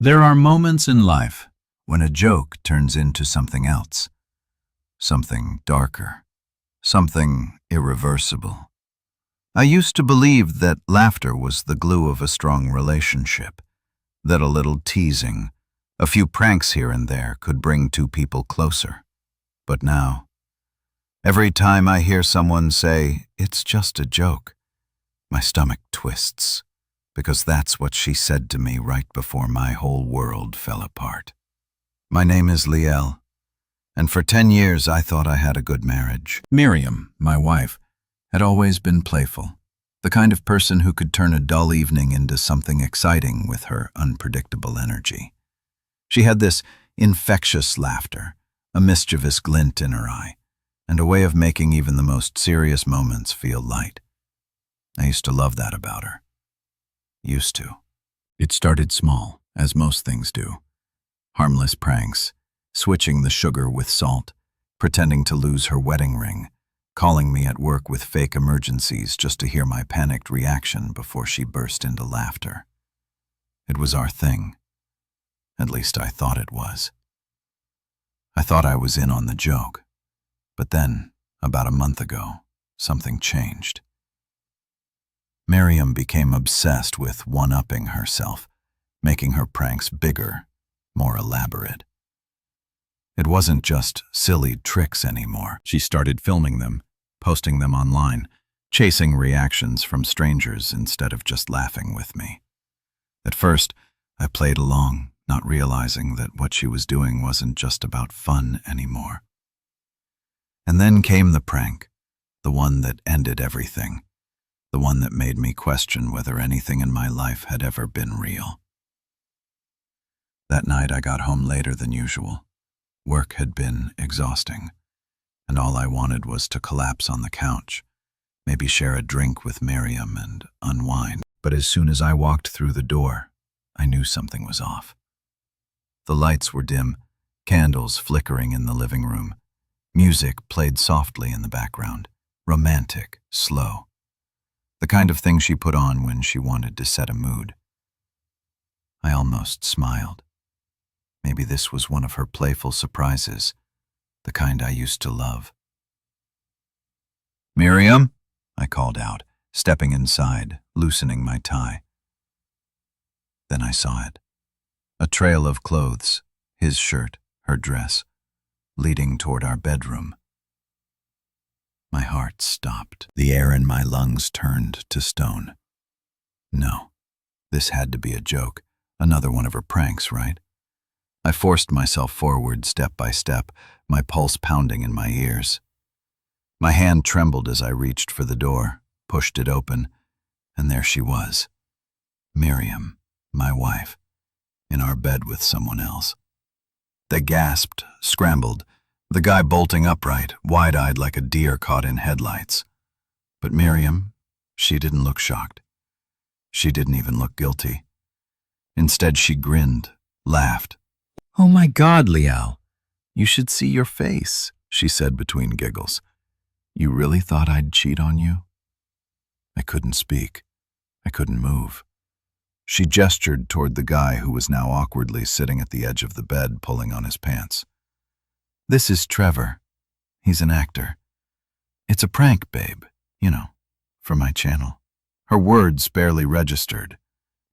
There are moments in life when a joke turns into something else, something darker, something irreversible. I used to believe that laughter was the glue of a strong relationship, that a little teasing, a few pranks here and there could bring two people closer. But now, every time I hear someone say, "It's just a joke," my stomach twists, because that's what she said to me right before my whole world fell apart. My name is Liel, and for 10 years I thought I had a good marriage. Miriam, my wife, had always been playful, the kind of person who could turn a dull evening into something exciting with her unpredictable energy. She had this infectious laughter, a mischievous glint in her eye, and a way of making even the most serious moments feel light. I used to love that about her. Used to. It started small, as most things do. Harmless pranks, switching the sugar with salt, pretending to lose her wedding ring, calling me at work with fake emergencies just to hear my panicked reaction before she burst into laughter. It was our thing. At least I thought it was. I thought I was in on the joke. But then, about a month ago, something changed. Miriam became obsessed with one-upping herself, making her pranks bigger, more elaborate. It wasn't just silly tricks anymore. She started filming them, posting them online, chasing reactions from strangers instead of just laughing with me. At first, I played along, not realizing that what she was doing wasn't just about fun anymore. And then came the prank, the one that ended everything, the one that made me question whether anything in my life had ever been real. That night I got home later than usual. Work had been exhausting, and all I wanted was to collapse on the couch, maybe share a drink with Miriam and unwind. But as soon as I walked through the door, I knew something was off. The lights were dim, candles flickering in the living room. Music played softly in the background, romantic, slow. The kind of thing she put on when she wanted to set a mood. I almost smiled. Maybe this was one of her playful surprises, the kind I used to love. "Miriam," I called out, stepping inside, loosening my tie. Then I saw it. A trail of clothes, his shirt, her dress, leading toward our bedroom. My heart stopped. The air in my lungs turned to stone. No, this had to be a joke, another one of her pranks, right? I forced myself forward step by step, my pulse pounding in my ears. My hand trembled as I reached for the door, pushed it open, and there she was. Miriam, my wife, in our bed with someone else. They gasped, scrambled, the guy bolting upright, wide-eyed like a deer caught in headlights. But Miriam, she didn't look shocked. She didn't even look guilty. Instead, she grinned, laughed. "Oh my God, Liel, you should see your face," she said between giggles. "You really thought I'd cheat on you?" I couldn't speak. I couldn't move. She gestured toward the guy who was now awkwardly sitting at the edge of the bed, pulling on his pants. "This is Trevor. He's an actor. It's a prank, babe, for my channel." Her words barely registered.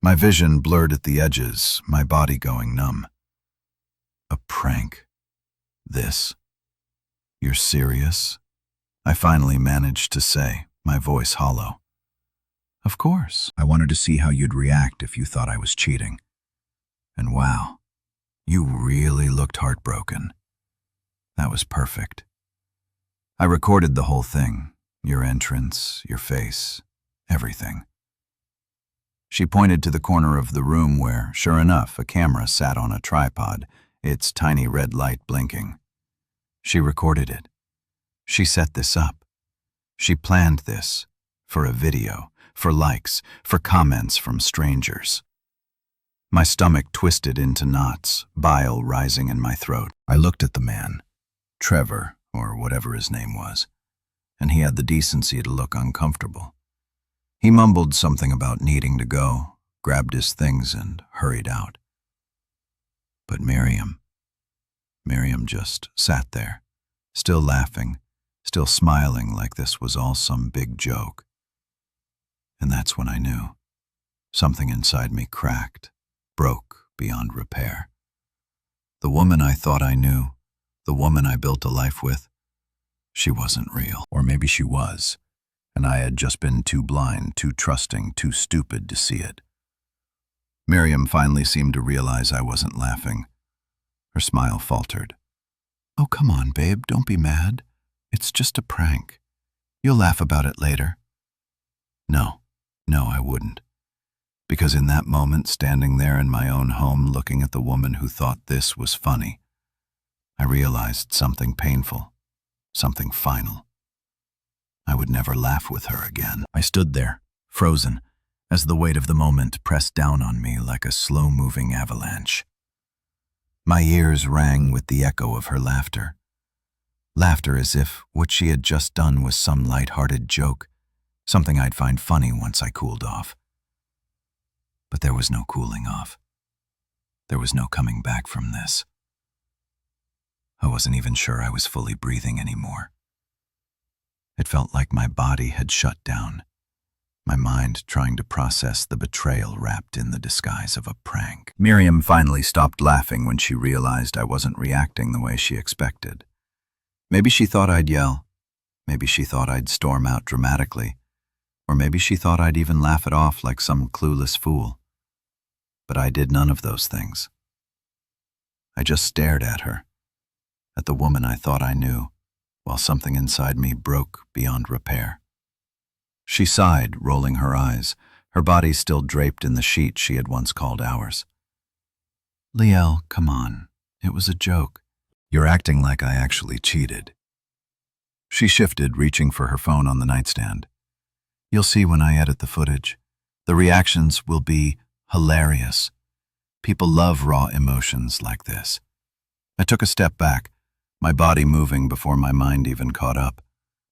My vision blurred at the edges, my body going numb. "A prank? This? You're serious?" I finally managed to say, my voice hollow. "Of course. I wanted to see how you'd react if you thought I was cheating. And wow, you really looked heartbroken. That was perfect. I recorded the whole thing, your entrance, your face, everything." She pointed to the corner of the room where, sure enough, a camera sat on a tripod, its tiny red light blinking. She recorded it. She set this up. She planned this for a video, for likes, for comments from strangers. My stomach twisted into knots, bile rising in my throat. I looked at the man, Trevor, or whatever his name was, and he had the decency to look uncomfortable. He mumbled something about needing to go, grabbed his things, and hurried out. But Miriam just sat there, still laughing, still smiling like this was all some big joke. And that's when I knew. Something inside me cracked, broke beyond repair. The woman I thought I knew, the woman I built a life with, she wasn't real. Or maybe she was, and I had just been too blind, too trusting, too stupid to see it. Miriam finally seemed to realize I wasn't laughing. Her smile faltered. "Oh, come on, babe, don't be mad. It's just a prank. You'll laugh about it later." No, I wouldn't. Because in that moment, standing there in my own home, looking at the woman who thought this was funny, I realized something painful, something final. I would never laugh with her again. I stood there, frozen, as the weight of the moment pressed down on me like a slow-moving avalanche. My ears rang with the echo of her laughter. Laughter as if what she had just done was some light-hearted joke, something I'd find funny once I cooled off. But there was no cooling off. There was no coming back from this. I wasn't even sure I was fully breathing anymore. It felt like my body had shut down, my mind trying to process the betrayal wrapped in the disguise of a prank. Miriam finally stopped laughing when she realized I wasn't reacting the way she expected. Maybe she thought I'd yell. Maybe she thought I'd storm out dramatically. Or maybe she thought I'd even laugh it off like some clueless fool. But I did none of those things. I just stared at her, at the woman I thought I knew, while something inside me broke beyond repair. She sighed, rolling her eyes, her body still draped in the sheet she had once called ours. "Liel, come on. It was a joke. You're acting like I actually cheated." She shifted, reaching for her phone on the nightstand. "You'll see when I edit the footage. The reactions will be hilarious. People love raw emotions like this." I took a step back, my body moving before my mind even caught up.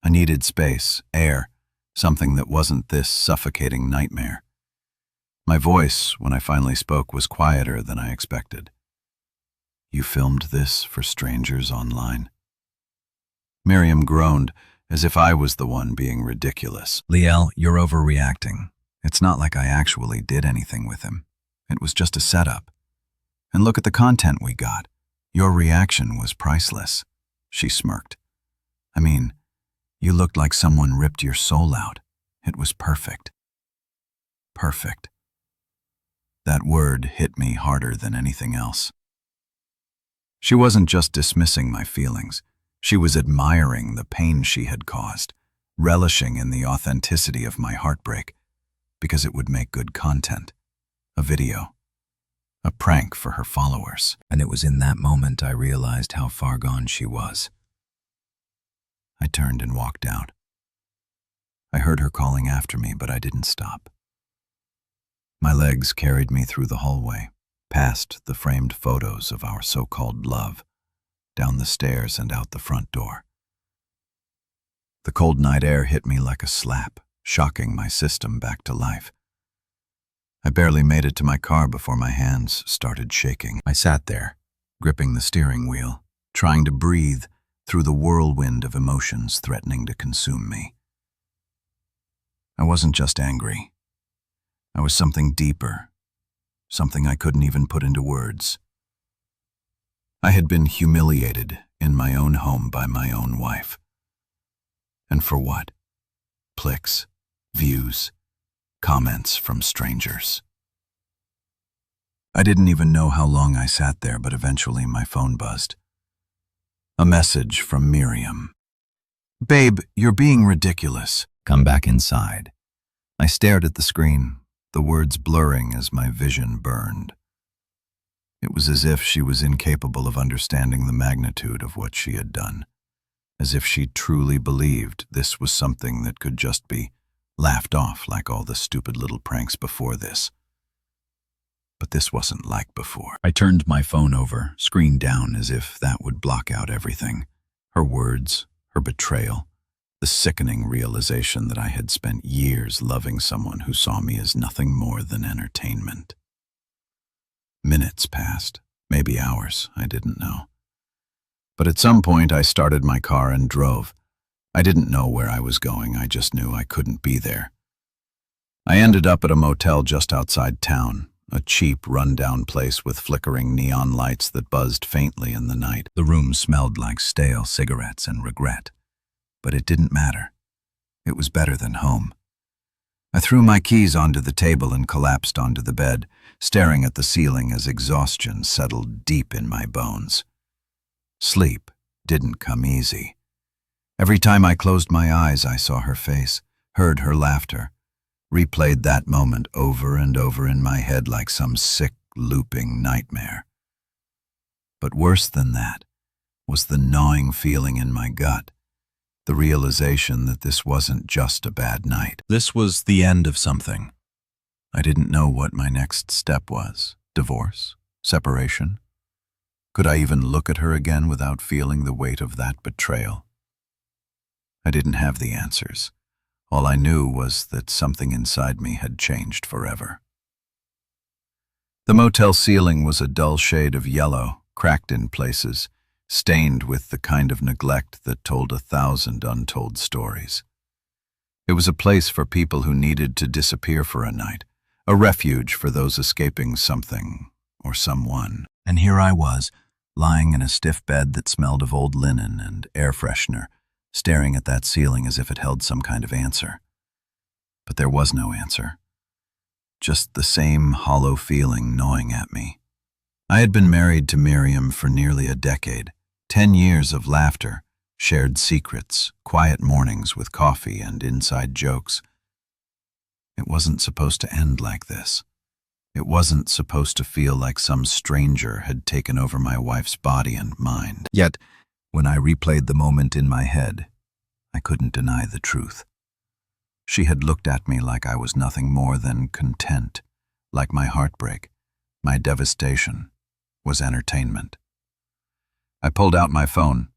I needed space, air, something that wasn't this suffocating nightmare. My voice, when I finally spoke, was quieter than I expected. "You filmed this for strangers online?" Miriam groaned, as if I was the one being ridiculous. "Liel, you're overreacting. It's not like I actually did anything with him. It was just a setup. And look at the content we got. Your reaction was priceless." She smirked. "I mean, you looked like someone ripped your soul out. It was perfect." Perfect. That word hit me harder than anything else. She wasn't just dismissing my feelings. She was admiring the pain she had caused, relishing in the authenticity of my heartbreak, because it would make good content. A video. A prank for her followers. And it was in that moment I realized how far gone she was. I turned and walked out. I heard her calling after me, but I didn't stop. My legs carried me through the hallway, past the framed photos of our so-called love, down the stairs and out the front door. The cold night air hit me like a slap, shocking my system back to life. I barely made it to my car before my hands started shaking. I sat there, gripping the steering wheel, trying to breathe through the whirlwind of emotions threatening to consume me. I wasn't just angry. I was something deeper, something I couldn't even put into words. I had been humiliated in my own home by my own wife. And for what? Clicks, views, comments from strangers. I didn't even know how long I sat there, but eventually my phone buzzed. A message from Miriam. "Babe, you're being ridiculous. Come back inside." I stared at the screen, the words blurring as my vision burned. It was as if she was incapable of understanding the magnitude of what she had done, as if she truly believed this was something that could just be laughed off like all the stupid little pranks before this. But this wasn't like before. I turned my phone over, screen down, as if that would block out everything. Her words, her betrayal, the sickening realization that I had spent years loving someone who saw me as nothing more than entertainment. Minutes passed, Maybe hours, I didn't know. But at some point I started my car and drove. I didn't know where I was going, I just knew I couldn't be there. I ended up at a motel just outside town, a cheap, run-down place with flickering neon lights that buzzed faintly in the night. The room smelled like stale cigarettes and regret. But it didn't matter. It was better than home. I threw my keys onto the table and collapsed onto the bed, staring at the ceiling as exhaustion settled deep in my bones. Sleep didn't come easy. Every time I closed my eyes, I saw her face, heard her laughter, replayed that moment over and over in my head like some sick, looping nightmare. But worse than that was the gnawing feeling in my gut, the realization that this wasn't just a bad night. This was the end of something. I didn't know what my next step was. Divorce? Separation? Could I even look at her again without feeling the weight of that betrayal? I didn't have the answers. All I knew was that something inside me had changed forever. The motel ceiling was a dull shade of yellow, cracked in places, stained with the kind of neglect that told 1,000 untold stories. It was a place for people who needed to disappear for a night, a refuge for those escaping something or someone. And here I was, lying in a stiff bed that smelled of old linen and air freshener, staring at that ceiling as if it held some kind of answer. But there was no answer. Just the same hollow feeling gnawing at me. I had been married to Miriam for nearly a decade, 10 years of laughter, shared secrets, quiet mornings with coffee and inside jokes. It wasn't supposed to end like this. It wasn't supposed to feel like some stranger had taken over my wife's body and mind. Yet, when I replayed the moment in my head, I couldn't deny the truth. She had looked at me like I was nothing more than content, like my heartbreak, my devastation, was entertainment. I pulled out my phone.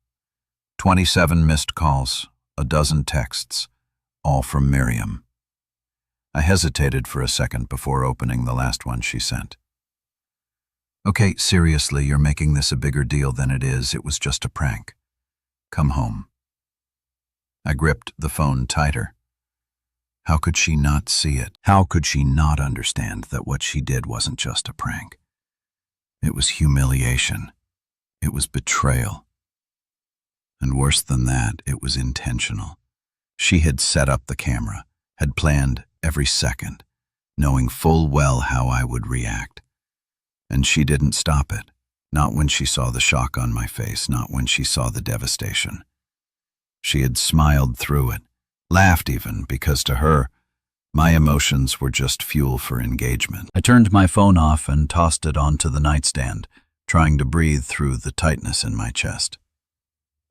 27 missed calls, a dozen texts, all from Miriam. I hesitated for a second before opening the last one she sent. "Okay, seriously, you're making this a bigger deal than it is. It was just a prank. Come home." I gripped the phone tighter. How could she not see it? How could she not understand that what she did wasn't just a prank? It was humiliation. It was betrayal. And worse than that, it was intentional. She had set up the camera, had planned every second, knowing full well how I would react. And she didn't stop it, not when she saw the shock on my face, not when she saw the devastation. She had smiled through it, laughed even, because to her, my emotions were just fuel for engagement. I turned my phone off and tossed it onto the nightstand, trying to breathe through the tightness in my chest.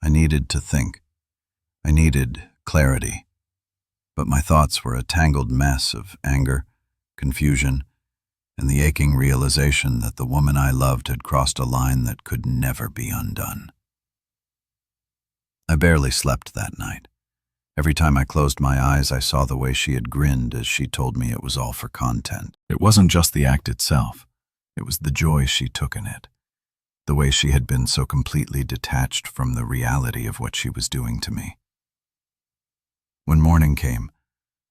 I needed to think. I needed clarity. But my thoughts were a tangled mess of anger, confusion, and the aching realization that the woman I loved had crossed a line that could never be undone. I barely slept that night. Every time I closed my eyes, I saw the way she had grinned as she told me it was all for content. It wasn't just the act itself. It was the joy she took in it. The way she had been so completely detached from the reality of what she was doing to me. When morning came,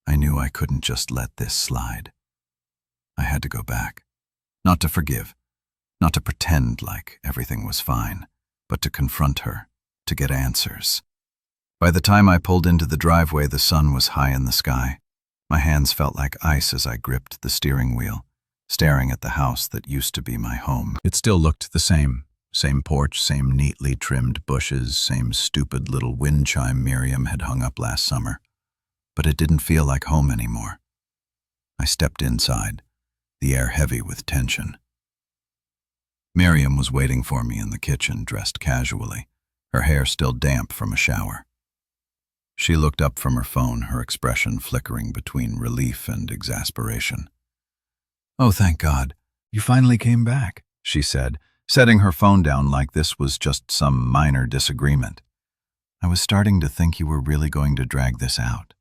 I knew I couldn't just let this slide. I had to go back. Not to forgive, not to pretend like everything was fine, but to confront her, to get answers. By the time I pulled into the driveway, the sun was high in the sky. My hands felt like ice as I gripped the steering wheel, staring at the house that used to be my home. It still looked the same. Same porch, same neatly trimmed bushes, same stupid little wind chime Miriam had hung up last summer. But it didn't feel like home anymore. I stepped inside, the air heavy with tension. Miriam was waiting for me in the kitchen, dressed casually, her hair still damp from a shower. She looked up from her phone, her expression flickering between relief and exasperation. "Oh, thank God. You finally came back," she said, setting her phone down like this was just some minor disagreement. "I was starting to think you were really going to drag this out."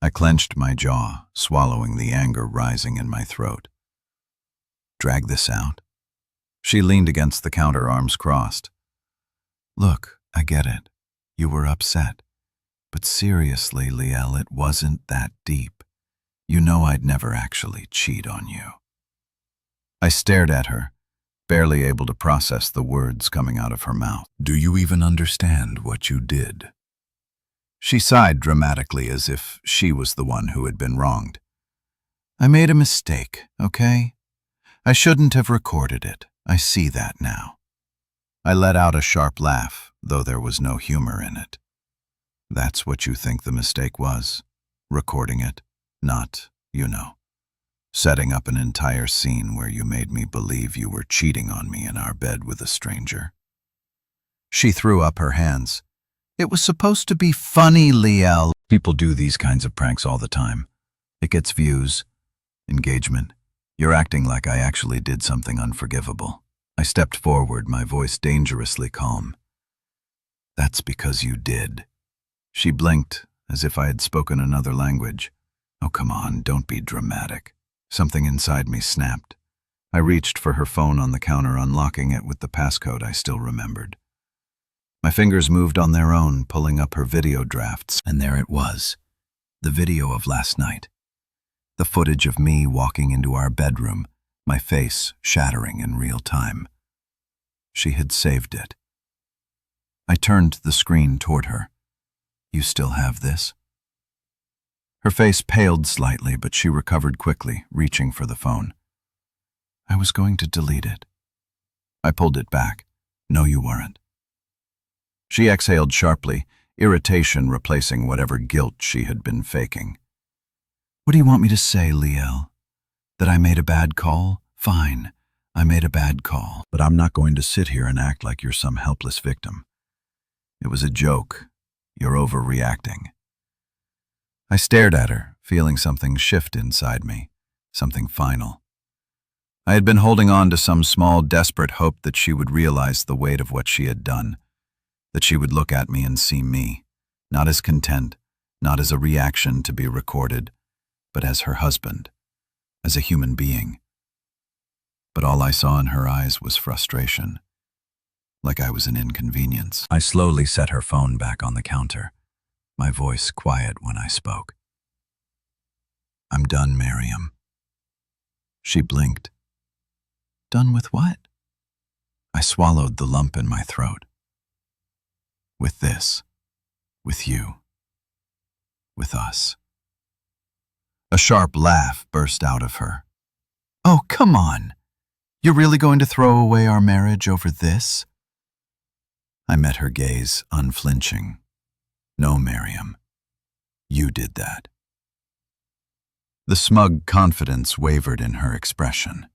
I clenched my jaw, swallowing the anger rising in my throat. Drag this out? She leaned against the counter, arms crossed. Look, I get it. You were upset. But seriously, Liel, it wasn't that deep. You know I'd never actually cheat on you. I stared at her, barely able to process the words coming out of her mouth. Do you even understand what you did? She sighed dramatically as if she was the one who had been wronged. I made a mistake, okay? I shouldn't have recorded it. I see that now. I let out a sharp laugh, though there was no humor in it. That's what you think the mistake was? Recording it, not, setting up an entire scene where you made me believe you were cheating on me in our bed with a stranger. She threw up her hands. It was supposed to be funny, Liel. People do these kinds of pranks all the time. It gets views, engagement. You're acting like I actually did something unforgivable. I stepped forward, my voice dangerously calm. That's because you did. She blinked, as if I had spoken another language. Oh, come on, don't be dramatic. Something inside me snapped. I reached for her phone on the counter, unlocking it with the passcode I still remembered. My fingers moved on their own, pulling up her video drafts, and there it was. The video of last night. The footage of me walking into our bedroom, my face shattering in real time. She had saved it. I turned the screen toward her. You still have this? Her face paled slightly, but she recovered quickly, reaching for the phone. I was going to delete it. I pulled it back. No, you weren't. She exhaled sharply, irritation replacing whatever guilt she had been faking. What do you want me to say, Liel? That I made a bad call? Fine, I made a bad call, but I'm not going to sit here and act like you're some helpless victim. It was a joke. You're overreacting. I stared at her, feeling something shift inside me, something final. I had been holding on to some small, desperate hope that she would realize the weight of what she had done, that she would look at me and see me, not as content, not as a reaction to be recorded, but as her husband, as a human being. But all I saw in her eyes was frustration, like I was an inconvenience. I slowly set her phone back on the counter, my voice quiet when I spoke. I'm done, Miriam. She blinked. Done with what? I swallowed the lump in my throat. With this, with you, with us. A sharp laugh burst out of her. Oh, come on. You're really going to throw away our marriage over this? I met her gaze, unflinching. No, Miriam. You did that. The smug confidence wavered in her expression.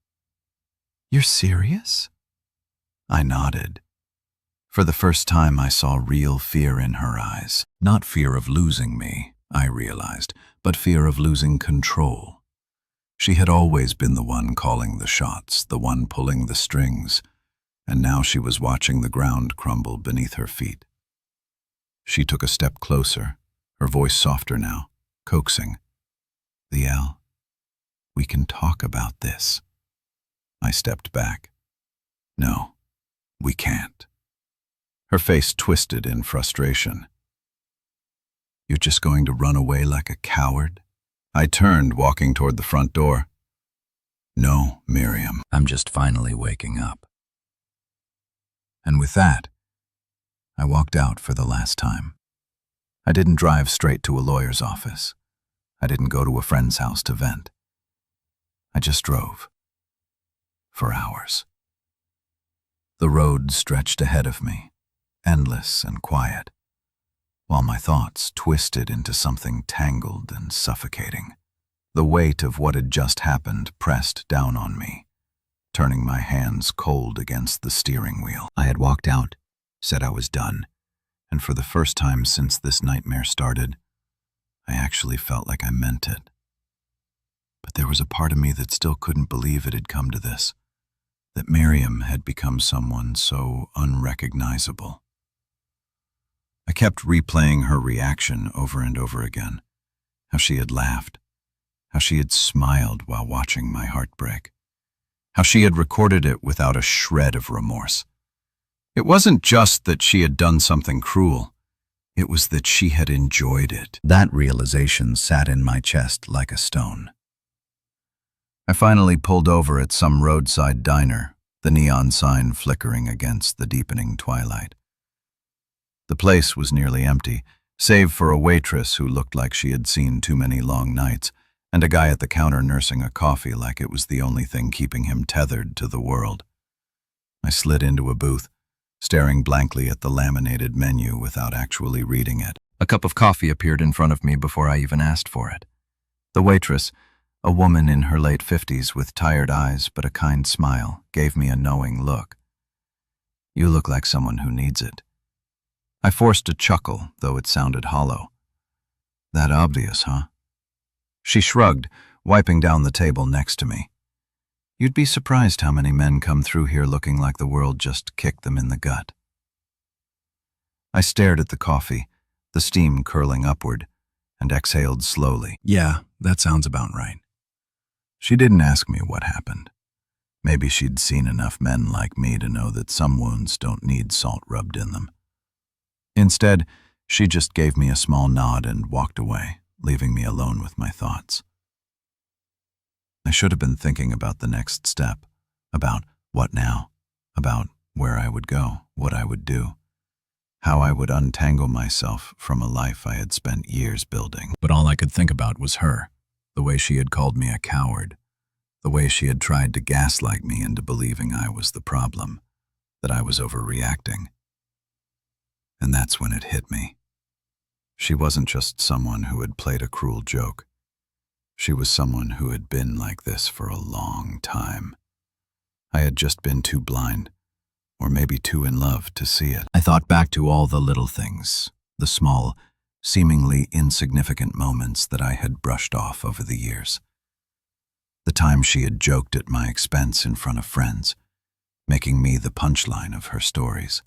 You're serious? I nodded. For the first time, I saw real fear in her eyes. Not fear of losing me, I realized, but fear of losing control. She had always been the one calling the shots, the one pulling the strings, and now she was watching the ground crumble beneath her feet. She took a step closer, her voice softer now, coaxing. Liel, we can talk about this. I stepped back. No, we can't. Her face twisted in frustration. You're just going to run away like a coward? I turned, walking toward the front door. No, Miriam, I'm just finally waking up. And with that, I walked out for the last time. I didn't drive straight to a lawyer's office. I didn't go to a friend's house to vent. I just drove. For hours. The road stretched ahead of me, endless and quiet, while my thoughts twisted into something tangled and suffocating. The weight of what had just happened pressed down on me, turning my hands cold against the steering wheel. I had walked out, said I was done, and for the first time since this nightmare started, I actually felt like I meant it. But there was a part of me that still couldn't believe it had come to this, that Miriam had become someone so unrecognizable. I kept replaying her reaction over and over again, how she had laughed, how she had smiled while watching my heart break, how she had recorded it without a shred of remorse. It wasn't just that she had done something cruel. It was that she had enjoyed it. That realization sat in my chest like a stone. I finally pulled over at some roadside diner, the neon sign flickering against the deepening twilight. The place was nearly empty, save for a waitress who looked like she had seen too many long nights, and a guy at the counter nursing a coffee like it was the only thing keeping him tethered to the world. I slid into a booth, staring blankly at the laminated menu without actually reading it. A cup of coffee appeared in front of me before I even asked for it. The waitress, a woman in her late 50s with tired eyes but a kind smile, gave me a knowing look. "You look like someone who needs it." I forced a chuckle, though it sounded hollow. "That obvious, huh?" She shrugged, wiping down the table next to me. "You'd be surprised how many men come through here looking like the world just kicked them in the gut." I stared at the coffee, the steam curling upward, and exhaled slowly. Yeah, that sounds about right. She didn't ask me what happened. Maybe she'd seen enough men like me to know that some wounds don't need salt rubbed in them. Instead, she just gave me a small nod and walked away, leaving me alone with my thoughts. I should have been thinking about the next step, about what now, about where I would go, what I would do, how I would untangle myself from a life I had spent years building. But all I could think about was her, the way she had called me a coward, the way she had tried to gaslight me into believing I was the problem, that I was overreacting. And that's when it hit me. She wasn't just someone who had played a cruel joke. She was someone who had been like this for a long time. I had just been too blind, or maybe too in love to see it. I thought back to all the little things, the small, seemingly insignificant moments that I had brushed off over the years. The time she had joked at my expense in front of friends, making me the punchline of her stories.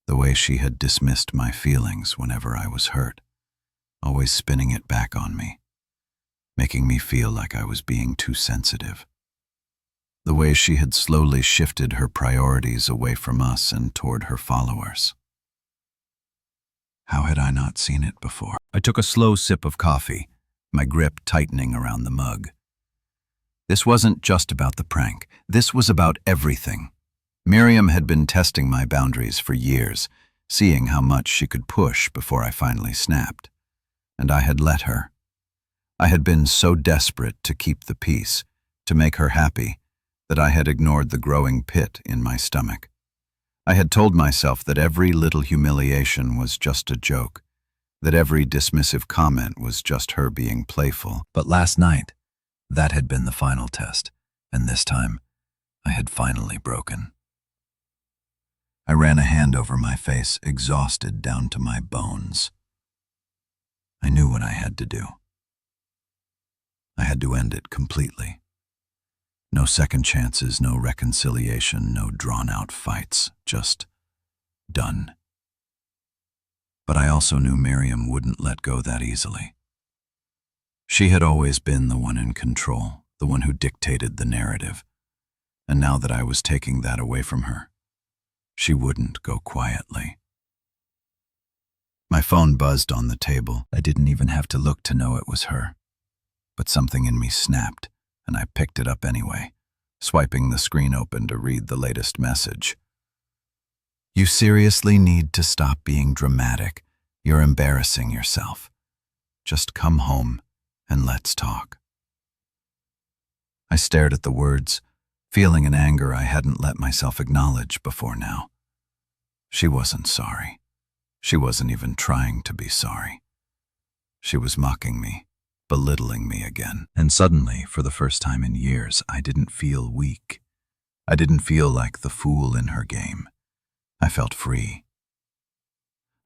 The way she had dismissed my feelings whenever I was hurt, always spinning it back on me, making me feel like I was being too sensitive. The way she had slowly shifted her priorities away from us and toward her followers. How had I not seen it before? I took a slow sip of coffee, my grip tightening around the mug. This wasn't just about the prank. This was about everything. Miriam had been testing my boundaries for years, seeing how much she could push before I finally snapped. And I had let her. I had been so desperate to keep the peace, to make her happy, that I had ignored the growing pit in my stomach. I had told myself that every little humiliation was just a joke, that every dismissive comment was just her being playful. But last night, that had been the final test, and this time, I had finally broken. I ran a hand over my face, exhausted down to my bones. I knew what I had to do. I had to end it completely. No second chances, no reconciliation, no drawn-out fights, just done. But I also knew Miriam wouldn't let go that easily. She had always been the one in control, the one who dictated the narrative. And now that I was taking that away from her, she wouldn't go quietly. My phone buzzed on the table. I didn't even have to look to know it was her. But something in me snapped, and I picked it up anyway, swiping the screen open to read the latest message. "You seriously need to stop being dramatic. You're embarrassing yourself. Just come home and let's talk." I stared at the words, feeling an anger I hadn't let myself acknowledge before now. She wasn't sorry. She wasn't even trying to be sorry. She was mocking me, belittling me again. And suddenly, for the first time in years, I didn't feel weak. I didn't feel like the fool in her game. I felt free.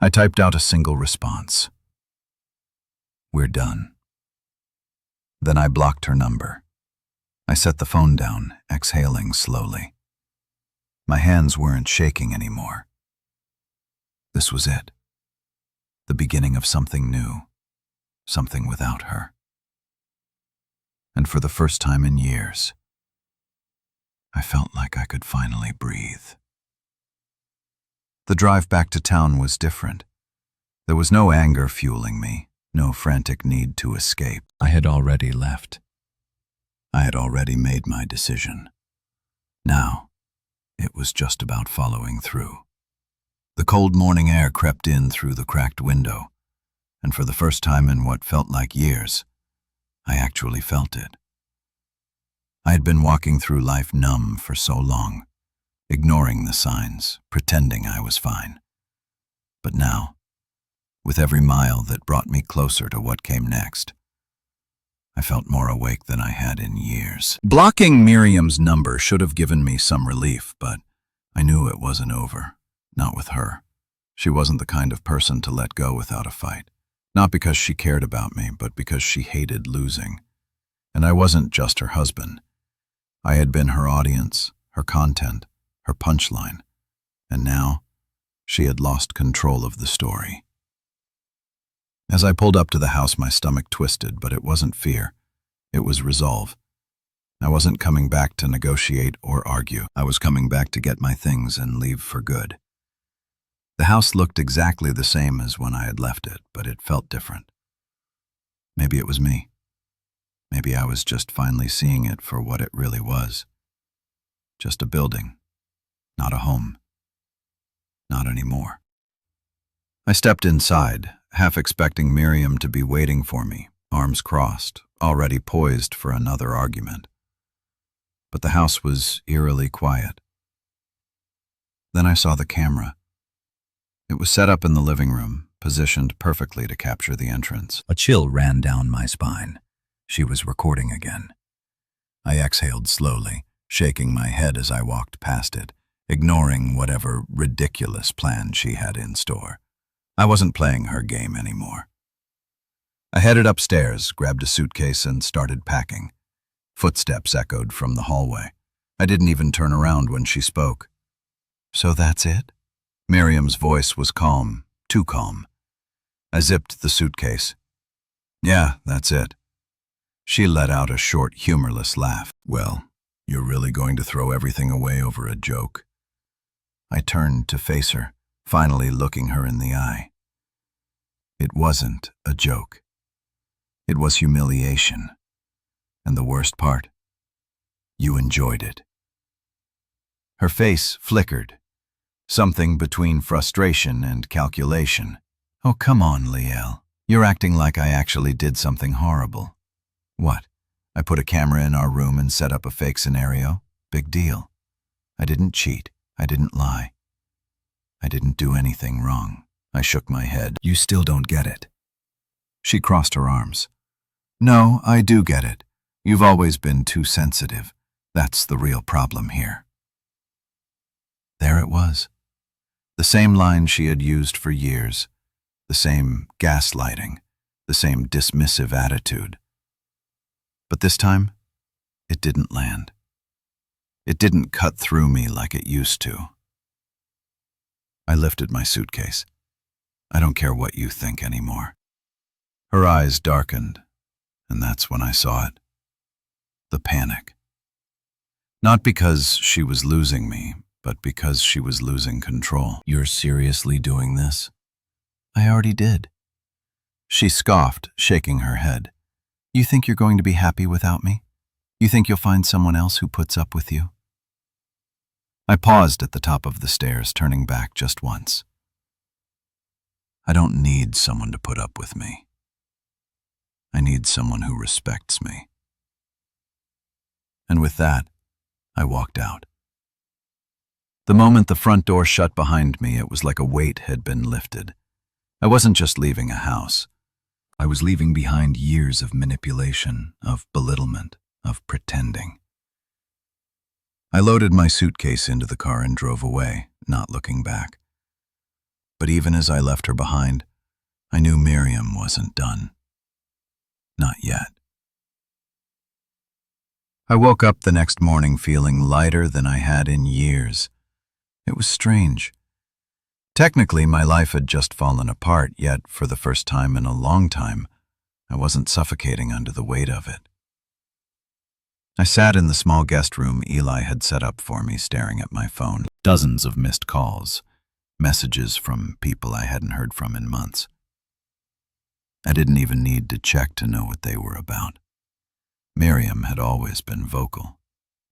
I typed out a single response. "We're done." Then I blocked her number. I set the phone down, exhaling slowly. My hands weren't shaking anymore. This was it. The beginning of something new, something without her. And for the first time in years, I felt like I could finally breathe. The drive back to town was different. There was no anger fueling me, no frantic need to escape. I had already left. I had already made my decision. Now, it was just about following through. The cold morning air crept in through the cracked window, and for the first time in what felt like years, I actually felt it. I had been walking through life numb for so long, ignoring the signs, pretending I was fine. But now, with every mile that brought me closer to what came next, I felt more awake than I had in years. Blocking Miriam's number should have given me some relief, but I knew it wasn't over. Not with her. She wasn't the kind of person to let go without a fight. Not because she cared about me, but because she hated losing. And I wasn't just her husband. I had been her audience, her content, her punchline. And now, she had lost control of the story. As I pulled up to the house, my stomach twisted, but it wasn't fear. It was resolve. I wasn't coming back to negotiate or argue. I was coming back to get my things and leave for good. The house looked exactly the same as when I had left it, but it felt different. Maybe it was me. Maybe I was just finally seeing it for what it really was. Just a building, not a home. Not anymore. I stepped inside, half expecting Miriam to be waiting for me, arms crossed, already poised for another argument. But the house was eerily quiet. Then I saw the camera. It was set up in the living room, positioned perfectly to capture the entrance. A chill ran down my spine. She was recording again. I exhaled slowly, shaking my head as I walked past it, ignoring whatever ridiculous plan she had in store. I wasn't playing her game anymore. I headed upstairs, grabbed a suitcase, and started packing. Footsteps echoed from the hallway. I didn't even turn around when she spoke. "So that's it?" Miriam's voice was calm, too calm. I zipped the suitcase. "Yeah, that's it." She let out a short, humorless laugh. "Well, you're really going to throw everything away over a joke?" I turned to face her, finally looking her in the eye. It wasn't a joke. It was humiliation. And the worst part, you enjoyed it. Her face flickered, something between frustration and calculation. "Oh, come on, Liel. You're acting like I actually did something horrible." "What? I put a camera in our room and set up a fake scenario? Big deal. I didn't cheat. I didn't lie. I didn't do anything wrong." I shook my head. "You still don't get it." She crossed her arms. "No, I do get it. You've always been too sensitive. That's the real problem here." There it was. The same line she had used for years. The same gaslighting. The same dismissive attitude. But this time, it didn't land. It didn't cut through me like it used to. I lifted my suitcase. "I don't care what you think anymore." Her eyes darkened, and that's when I saw it. The panic. Not because she was losing me, but because she was losing control. "You're seriously doing this?" "I already did." She scoffed, shaking her head. "You think you're going to be happy without me? You think you'll find someone else who puts up with you?" I paused at the top of the stairs, turning back just once. I don't need someone to put up with me. I need someone who respects me. And with that, I walked out. The moment the front door shut behind me, it was like a weight had been lifted. I wasn't just leaving a house. I was leaving behind years of manipulation, of belittlement, of pretending. I loaded my suitcase into the car and drove away, not looking back. But even as I left her behind, I knew Miriam wasn't done. Not yet. I woke up the next morning feeling lighter than I had in years. It was strange. Technically, my life had just fallen apart, yet for the first time in a long time, I wasn't suffocating under the weight of it. I sat in the small guest room Eli had set up for me, staring at my phone. Dozens of missed calls, messages from people I hadn't heard from in months. I didn't even need to check to know what they were about. Miriam had always been vocal,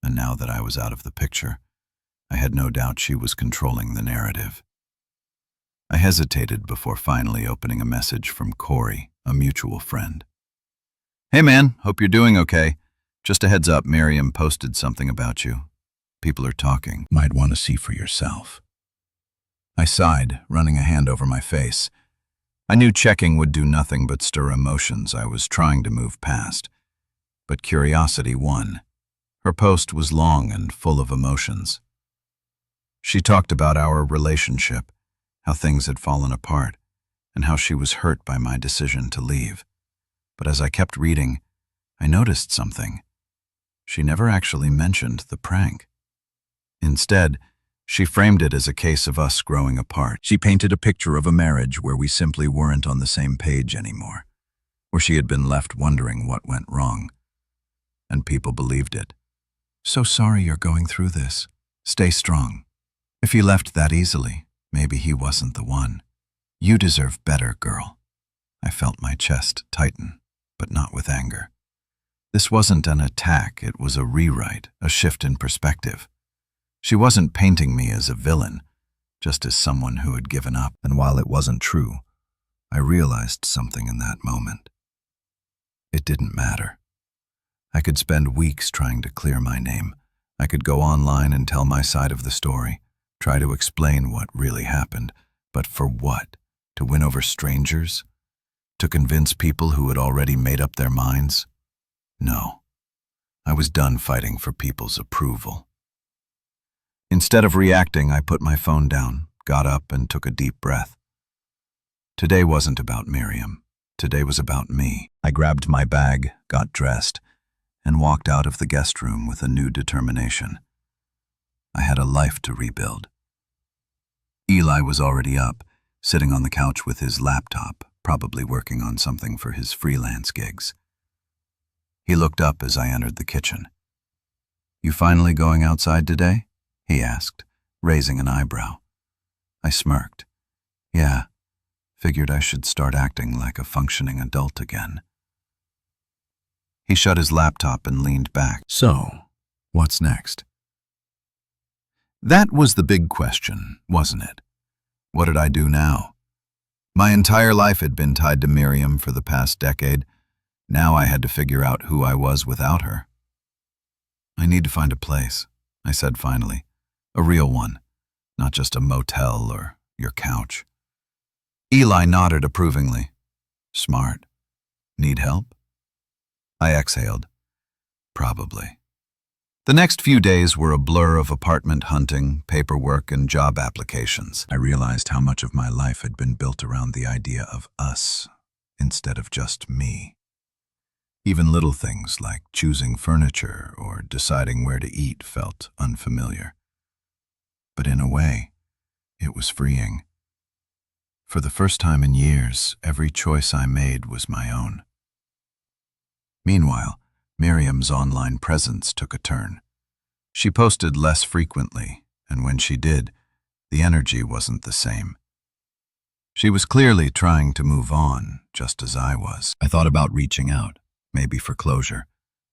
and now that I was out of the picture, I had no doubt she was controlling the narrative. I hesitated before finally opening a message from Corey, a mutual friend. "Hey man, hope you're doing okay. Just a heads up, Miriam posted something about you. People are talking. Might want to see for yourself." I sighed, running a hand over my face. I knew checking would do nothing but stir emotions I was trying to move past. But curiosity won. Her post was long and full of emotions. She talked about our relationship, how things had fallen apart, and how she was hurt by my decision to leave. But as I kept reading, I noticed something. She never actually mentioned the prank. Instead, she framed it as a case of us growing apart. She painted a picture of a marriage where we simply weren't on the same page anymore, where she had been left wondering what went wrong. And people believed it. "So sorry you're going through this. Stay strong. If he left that easily, maybe he wasn't the one. You deserve better, girl." I felt my chest tighten, but not with anger. This wasn't an attack, it was a rewrite, a shift in perspective. She wasn't painting me as a villain, just as someone who had given up. And while it wasn't true, I realized something in that moment. It didn't matter. I could spend weeks trying to clear my name. I could go online and tell my side of the story, try to explain what really happened. But for what? To win over strangers? To convince people who had already made up their minds? No. I was done fighting for people's approval. Instead of reacting, I put my phone down, got up, and took a deep breath. Today wasn't about Miriam. Today was about me. I grabbed my bag, got dressed, and walked out of the guest room with a new determination. I had a life to rebuild. Eli was already up, sitting on the couch with his laptop, probably working on something for his freelance gigs. He looked up as I entered the kitchen. "You finally going outside today?" he asked, raising an eyebrow. I smirked. "Yeah, figured I should start acting like a functioning adult again." He shut his laptop and leaned back. "So, what's next?" That was the big question, wasn't it? What did I do now? My entire life had been tied to Miriam for the past decade. Now I had to figure out who I was without her. "I need to find a place," I said finally. "A real one, not just a motel or your couch." Eli nodded approvingly. "Smart. Need help?" I exhaled. "Probably." The next few days were a blur of apartment hunting, paperwork, and job applications. I realized how much of my life had been built around the idea of us instead of just me. Even little things like choosing furniture or deciding where to eat felt unfamiliar. But in a way, it was freeing. For the first time in years, every choice I made was my own. Meanwhile, Miriam's online presence took a turn. She posted less frequently, and when she did, the energy wasn't the same. She was clearly trying to move on, just as I was. I thought about reaching out, maybe for closure,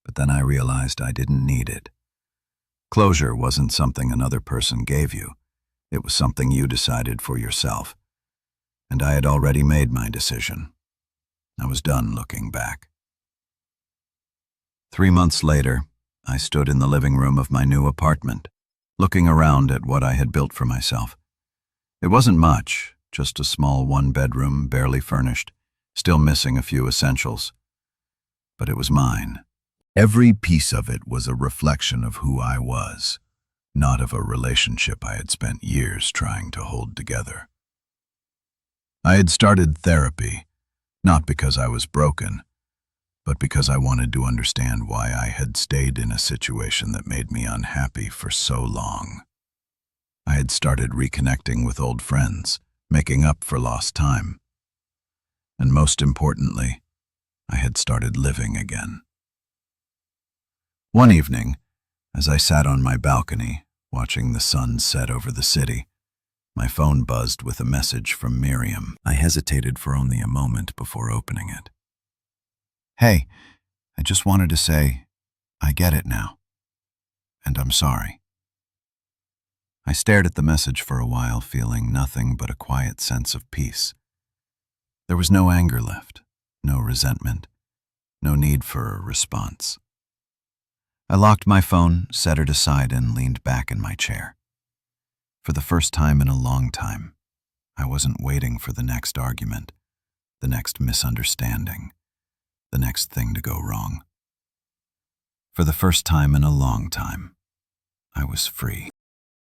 but then I realized I didn't need it. Closure wasn't something another person gave you. It was something you decided for yourself. And I had already made my decision. I was done looking back. 3 months later, I stood in the living room of my new apartment, looking around at what I had built for myself. It wasn't much, just a small one-bedroom, barely furnished, still missing a few essentials. But it was mine. Every piece of it was a reflection of who I was, not of a relationship I had spent years trying to hold together. I had started therapy, not because I was broken, but because I wanted to understand why I had stayed in a situation that made me unhappy for so long. I had started reconnecting with old friends, making up for lost time. And most importantly, I had started living again. One evening, as I sat on my balcony, watching the sun set over the city, my phone buzzed with a message from Miriam. I hesitated for only a moment before opening it. "Hey, I just wanted to say, I get it now, and I'm sorry." I stared at the message for a while, feeling nothing but a quiet sense of peace. There was no anger left, no resentment, no need for a response. I locked my phone, set it aside, and leaned back in my chair. For the first time in a long time, I wasn't waiting for the next argument, the next misunderstanding, the next thing to go wrong. For the first time in a long time, I was free.